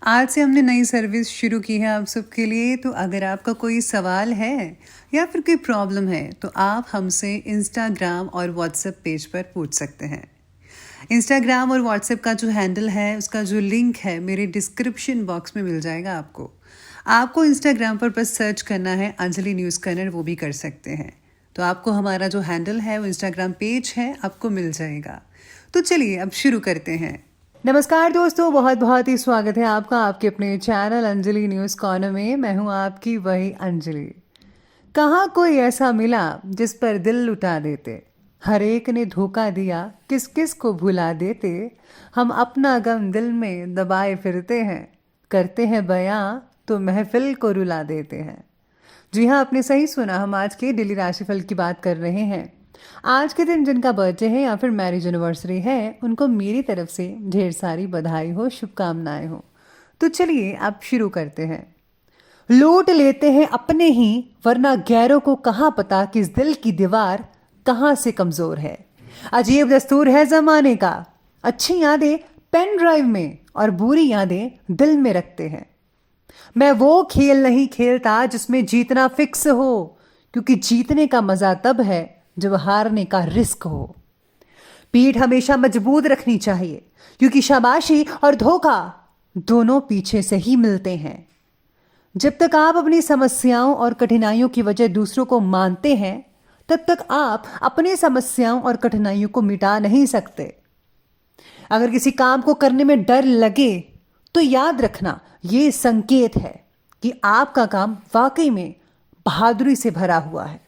आज से हमने नई सर्विस शुरू की है आप सबके लिए। तो अगर आपका कोई सवाल है या फिर कोई प्रॉब्लम है तो आप हमसे इंस्टाग्राम और व्हाट्सएप पेज पर पूछ सकते हैं। इंस्टाग्राम और व्हाट्सएप का जो हैंडल है उसका जो लिंक है मेरे डिस्क्रिप्शन बॉक्स में मिल जाएगा आपको। आपको इंस्टाग्राम पर बस सर्च करना है अंजलि न्यूज़ कन्नड़, वो भी कर सकते हैं। तो आपको हमारा जो हैंडल है वो इंस्टाग्राम पेज है आपको मिल जाएगा। तो चलिए अब शुरू करते हैं। नमस्कार दोस्तों, बहुत बहुत ही स्वागत है आपका आपके अपने चैनल अंजलि न्यूज़ कॉर्नर में। मैं हूं आपकी वही अंजलि। कहाँ कोई ऐसा मिला जिस पर दिल लुटा देते, हर एक ने धोखा दिया किस किस को भुला देते। हम अपना गम दिल में दबाए फिरते हैं, करते हैं बयां तो महफिल को रुला देते हैं। जी हाँ, आपने सही सुना, हम आज के डेली राशिफल की बात कर रहे हैं। आज के दिन जिनका बर्थडे है या फिर मैरिज एनिवर्सरी है, उनको मेरी तरफ से ढेर सारी बधाई हो, शुभकामनाएं हो। तो चलिए अब शुरू करते हैं। लूट लेते हैं अपने ही, वरना गैरों को कहाँ पता कि इस दिल की दीवार कहाँ से कमजोर है। अजीब दस्तूर है जमाने का, अच्छी यादें पेन ड्राइव में और बुरी यादें दिल में रखते हैं। मैं वो खेल नहीं खेलता जिसमें जीतना फिक्स हो, क्योंकि जीतने का मजा तब है जब हारने का रिस्क हो। पीठ हमेशा मजबूत रखनी चाहिए, क्योंकि शाबाशी और धोखा दोनों पीछे से ही मिलते हैं। जब तक आप अपनी समस्याओं और कठिनाइयों की वजह दूसरों को मानते हैं, तब तक आप अपनी समस्याओं और कठिनाइयों को मिटा नहीं सकते। अगर किसी काम को करने में डर लगे तो याद रखना, ये संकेत है कि आपका काम वाकई में बहादुरी से भरा हुआ है।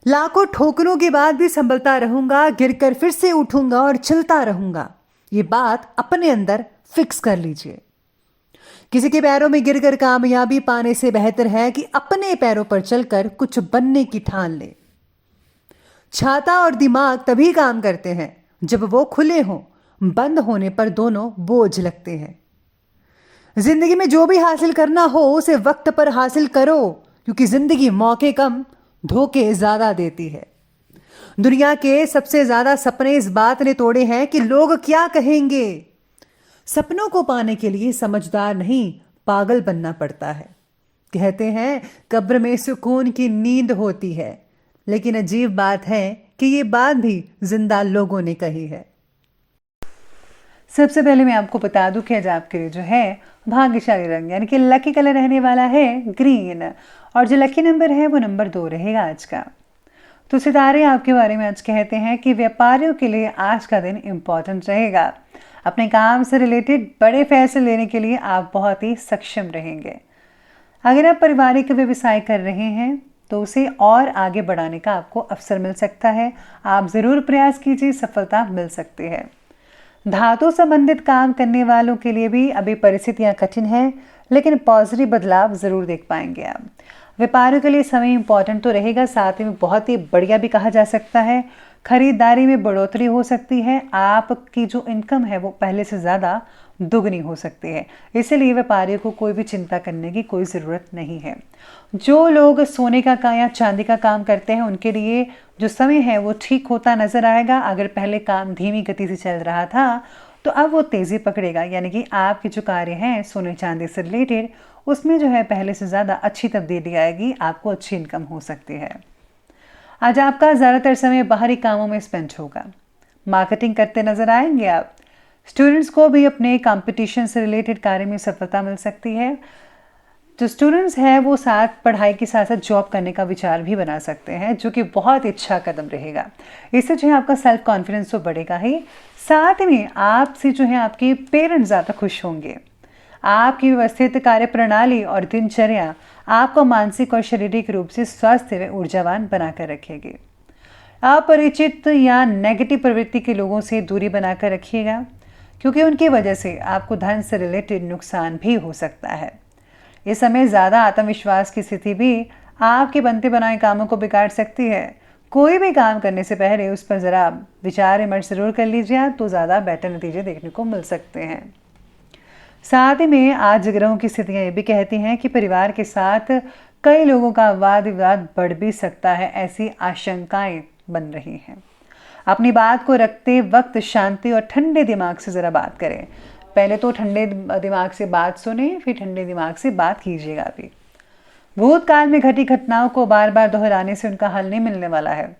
लाखों ठोकरों के बाद भी संभलता रहूंगा, गिरकर फिर से उठूंगा और चलता रहूंगा। ये बात अपने अंदर फिक्स कर लीजिए। किसी के पैरों में गिरकर कामयाबी पाने से बेहतर है कि अपने पैरों पर चलकर कुछ बनने की ठान ले। छाता और दिमाग तभी काम करते हैं जब वो खुले हों, बंद होने पर दोनों बोझ लगते हैं। जिंदगी में जो भी हासिल करना हो उसे वक्त पर हासिल करो, क्योंकि जिंदगी मौके कम धोखे ज्यादा देती है। दुनिया के सबसे ज्यादा सपने इस बात ने तोड़े हैं कि लोग क्या कहेंगे। सपनों को पाने के लिए समझदार नहीं, पागल बनना पड़ता है। कहते हैं कब्र में सुकून की नींद होती है, लेकिन अजीब बात है कि ये बात भी जिंदा लोगों ने कही है। सबसे पहले मैं आपको बता दूं कि आज आपके लिए जो है भाग्यशाली रंग यानी कि लकी कलर रहने वाला है ग्रीन, और जो लकी नंबर है वो नंबर 2 रहेगा आज का। तो सितारे आपके बारे में आज कहते हैं कि व्यापारियों के लिए आज का दिन इम्पॉर्टेंट रहेगा। अपने काम से रिलेटेड बड़े फैसले लेने के लिए आप बहुत ही सक्षम रहेंगे। अगर आप पारिवारिक व्यवसाय कर रहे हैं तो उसे और आगे बढ़ाने का आपको अवसर मिल सकता है। आप ज़रूर प्रयास कीजिए, सफलता मिल सकती है। धातु संबंधित काम करने वालों के लिए भी अभी परिस्थितियां कठिन हैं, लेकिन पॉजिटिव बदलाव जरूर देख पाएंगे आप। व्यापारियों के लिए समय इंपॉर्टेंट तो रहेगा, साथ ही में बहुत ही बढ़िया भी कहा जा सकता है। खरीदारी में बढ़ोतरी हो सकती है, आपकी जो इनकम है वो पहले से ज़्यादा दुगनी हो सकती है। इसलिए व्यापारियों को कोई भी चिंता करने की कोई ज़रूरत नहीं है। जो लोग सोने का या चांदी का काम करते हैं उनके लिए जो समय है वो ठीक होता नजर आएगा। अगर पहले काम धीमी गति से चल रहा था तो अब वो तेज़ी पकड़ेगा, यानी कि आपके जो कार्य हैं सोने चांदी से रिलेटेड उसमें जो है पहले से ज़्यादा अच्छी तब्दीली आएगी, आपको अच्छी इनकम हो सकती है। आज आपका ज़्यादातर समय बाहरी कामों में स्पेंड होगा। मार्केटिंग करते नजर आएंगे आप। स्टूडेंट्स को भी अपने कंपटीशन से रिलेटेड कार्य में सफलता मिल सकती है। जो स्टूडेंट्स हैं वो साथ पढ़ाई के साथ साथ जॉब करने का विचार भी बना सकते हैं, जो कि बहुत अच्छा कदम रहेगा। इससे जो है आपका सेल्फ कॉन्फिडेंस तो बढ़ेगा ही, साथ में आपसे जो है आपके पेरेंट्स ज़्यादा खुश होंगे। आपकी व्यवस्थित कार्य प्रणाली और दिनचर्या आपको मानसिक और शारीरिक रूप से स्वस्थ व ऊर्जावान बनाकर रखेगी। अपरिचित या नेगेटिव प्रवृत्ति के लोगों से दूरी बनाकर रखिएगा, क्योंकि उनकी वजह से आपको धन से रिलेटेड नुकसान भी हो सकता है। इस समय ज़्यादा आत्मविश्वास की स्थिति भी आपके बनते बनाए कामों को बिगाड़ सकती है। कोई भी काम करने से पहले उस पर ज़रा विचार विमर्श जरूर कर लीजिए, तो ज़्यादा बेहतर नतीजे देखने को मिल सकते हैं। साथ ही में आज ग्रहों की स्थितियाँ ये भी कहती हैं कि परिवार के साथ कई लोगों का वाद विवाद बढ़ भी सकता है, ऐसी आशंकाएं बन रही हैं। अपनी बात को रखते वक्त शांति और ठंडे दिमाग से ज़रा बात करें। पहले तो ठंडे दिमाग से बात सुने, फिर ठंडे दिमाग से बात कीजिएगा भी। भूतकाल में घटी घटनाओं को बार बार दोहराने से उनका हल नहीं मिलने वाला है,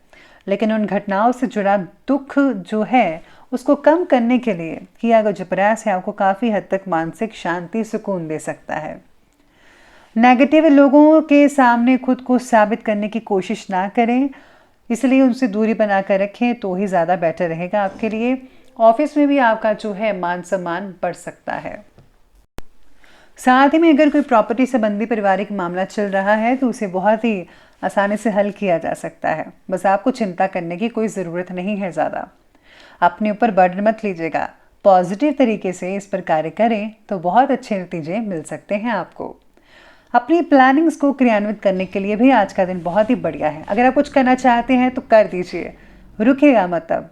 लेकिन उन घटनाओं से जुड़ा दुख जो है उसको कम करने के लिए किया गया जो प्रयास है आपको काफ़ी हद तक मानसिक शांति, सुकून दे सकता है। नेगेटिव लोगों के सामने खुद को साबित करने की कोशिश ना करें, इसलिए उनसे दूरी बना कर रखें तो ही ज़्यादा बेटर रहेगा आपके लिए। ऑफिस में भी आपका जो है मान सम्मान बढ़ सकता है। साथ ही में अगर कोई प्रॉपर्टी संबंधी पारिवारिक मामला चल रहा है तो उसे बहुत ही आसानी से हल किया जा सकता है। बस आपको चिंता करने की कोई ज़रूरत नहीं है ज़्यादा। अपने ऊपर बर्डन मत लीजिएगा, पॉजिटिव तरीके से इस पर कार्य करें तो बहुत अच्छे नतीजे मिल सकते हैं आपको। अपनी प्लानिंग्स को क्रियान्वित करने के लिए भी आज का दिन बहुत ही बढ़िया है। अगर आप कुछ करना चाहते हैं तो कर दीजिए, रुकिएगा मत अब,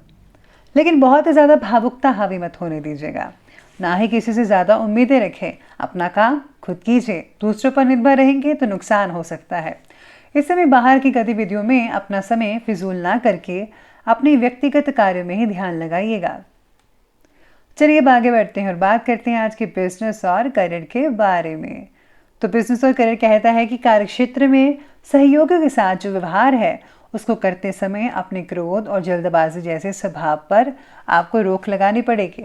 लेकिन बहुत ही ज़्यादा भावुकता हावी मत होने दीजिएगा। ना ही किसी से ज़्यादा उम्मीदें रखें, अपना काम खुद कीजिए। दूसरों पर निर्भर रहेंगे तो नुकसान हो सकता है। इस समय बाहर की गतिविधियों में अपना समय फिजूल ना करके अपने व्यक्तिगत कार्यों में ही ध्यान लगाइएगा। चलिए अब आगे बढ़ते हैं और बात करते हैं आज के बिजनेस और करियर के बारे में। तो बिजनेस और करियर कहता है कि कार्यक्षेत्र में सहयोगियों के साथ जो व्यवहार है उसको करते समय अपने क्रोध और जल्दबाजी जैसे स्वभाव पर आपको रोक लगानी पड़ेगी,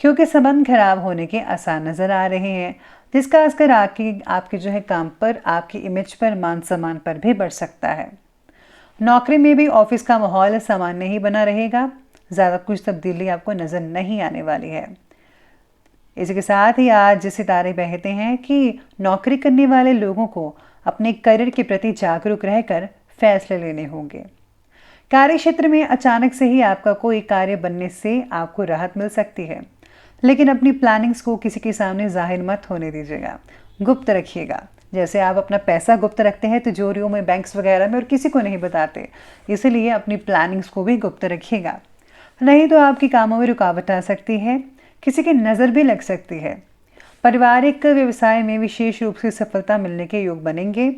क्योंकि संबंध खराब होने के आसार नजर आ रहे हैं, जिसका असर आपके जो है काम पर, आपकी इमेज पर, मान सम्मान पर भी बढ़ सकता है। नौकरी में भी ऑफिस का माहौल सामान्य ही बना रहेगा, ज़्यादा कुछ तब्दीली आपको नज़र नहीं आने वाली है। इसी के साथ ही आज सितारे कहते हैं कि नौकरी करने वाले लोगों को अपने करियर के प्रति जागरूक रहकर फैसले लेने होंगे। कार्य क्षेत्र में अचानक से ही आपका कोई कार्य बनने से आपको राहत मिल सकती है, लेकिन अपनी प्लानिंग्स को किसी के सामने जाहिर मत होने दीजिएगा, गुप्त रखिएगा। जैसे आप अपना पैसा गुप्त रखते हैं तिजोरियों में, बैंक्स वगैरह में, और किसी को नहीं बताते, इसीलिए अपनी प्लानिंग्स को भी गुप्त रखिएगा, नहीं तो आपके कामों में रुकावट आ सकती है, किसी की नज़र भी लग सकती है। पारिवारिक व्यवसाय में विशेष रूप से सफलता मिलने के योग बनेंगे।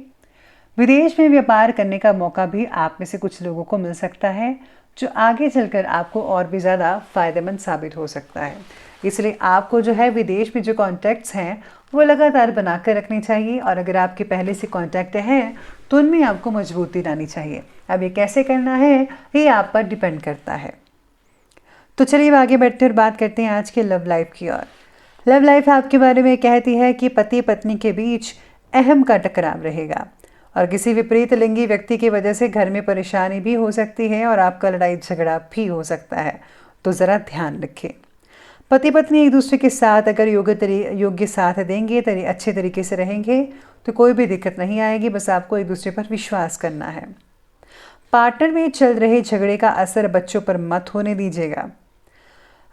विदेश में व्यापार करने का मौका भी आप में से कुछ लोगों को मिल सकता है, जो आगे चलकर आपको और भी ज़्यादा फायदेमंद साबित हो सकता है। इसलिए आपको जो है विदेश में जो कॉन्टैक्ट्स हैं वो लगातार बना कर रखनी चाहिए, और अगर आपके पहले से कॉन्टैक्ट हैं तो उनमें आपको मजबूती लानी चाहिए। अब ये कैसे करना है ये आप पर डिपेंड करता है। तो चलिए आगे बढ़ते और बात करते हैं आज के लव लाइफ की ओर। लव लाइफ आपके बारे में कहती है कि पति पत्नी के बीच अहम का टकराव रहेगा, और किसी विपरीत लिंगी व्यक्ति की वजह से घर में परेशानी भी हो सकती है और आपका लड़ाई झगड़ा भी हो सकता है, तो ज़रा ध्यान रखें। पति पत्नी एक दूसरे के साथ अगर योग्य साथ देंगे, अच्छे तरीके से रहेंगे तो कोई भी दिक्कत नहीं आएगी, बस आपको एक दूसरे पर विश्वास करना है। पार्टनर में चल रहे झगड़े का असर बच्चों पर मत होने दीजिएगा।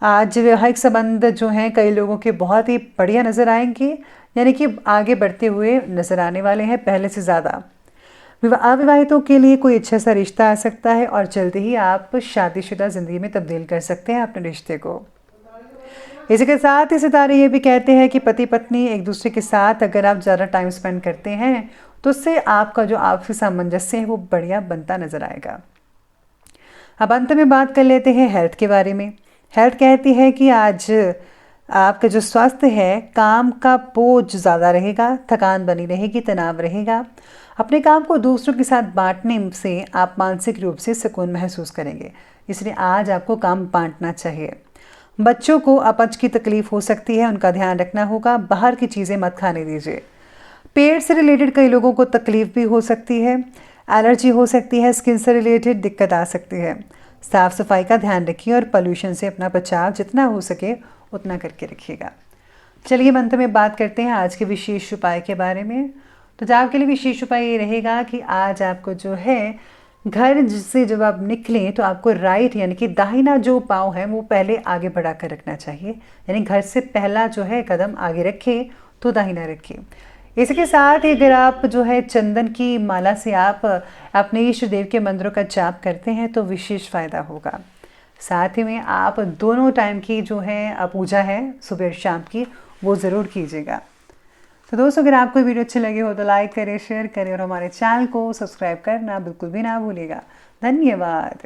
आज वैवाहिक संबंध जो हैं कई लोगों के बहुत ही बढ़िया नज़र आएंगे, यानी कि आगे बढ़ते हुए नज़र आने वाले हैं पहले से ज़्यादा। अविवाहितों के लिए कोई अच्छा सा रिश्ता आ सकता है और जल्दी ही आप शादीशुदा ज़िंदगी में तब्दील कर सकते हैं अपने रिश्ते को। इसी के साथ ही सितारे ये भी कहते हैं कि पति पत्नी एक दूसरे के साथ अगर आप ज़्यादा टाइम स्पेंड करते हैं तो उससे आपका जो आपसी सामंजस्य है वो बढ़िया बनता नज़र आएगा। अब अंत में बात कर लेते हैं हेल्थ के बारे में। हेल्थ कहती है कि आज आपका जो स्वास्थ्य है, काम का बोझ ज़्यादा रहेगा, थकान बनी रहेगी, तनाव रहेगा। अपने काम को दूसरों के साथ बांटने से आप मानसिक रूप से सुकून महसूस करेंगे, इसलिए आज आपको काम बांटना चाहिए। बच्चों को अपच की तकलीफ हो सकती है, उनका ध्यान रखना होगा। बाहर की चीज़ें मत खाने दीजिए। पेट से रिलेटेड कई लोगों को तकलीफ भी हो सकती है, एलर्जी हो सकती है, स्किन से रिलेटेड दिक्कत आ सकती है। साफ़ सफाई का ध्यान रखिए और पोल्यूशन से अपना बचाव जितना हो सके उतना करके रखिएगा। चलिए अंत में बात करते हैं आज के विशेष उपाय के बारे में। तो आपके लिए विशेष उपाय ये रहेगा कि आज आपको जो है घर से जब आप निकलें तो आपको राइट यानी कि दाहिना जो पाँव है वो पहले आगे बढ़ा कर रखना चाहिए, यानी घर से पहला जो है कदम आगे रखें तो दाहिना रखें। इसके साथ ही अगर आप जो है चंदन की माला से आप अपने इष्ट देव के मंत्रों का जाप करते हैं तो विशेष फ़ायदा होगा। साथ ही में आप दोनों टाइम की जो है पूजा है सुबह और शाम की वो ज़रूर कीजिएगा। तो दोस्तों अगर आपको वीडियो अच्छी लगी हो तो लाइक करें, शेयर करें और हमारे चैनल को सब्सक्राइब करना बिल्कुल भी ना भूलिएगा। धन्यवाद।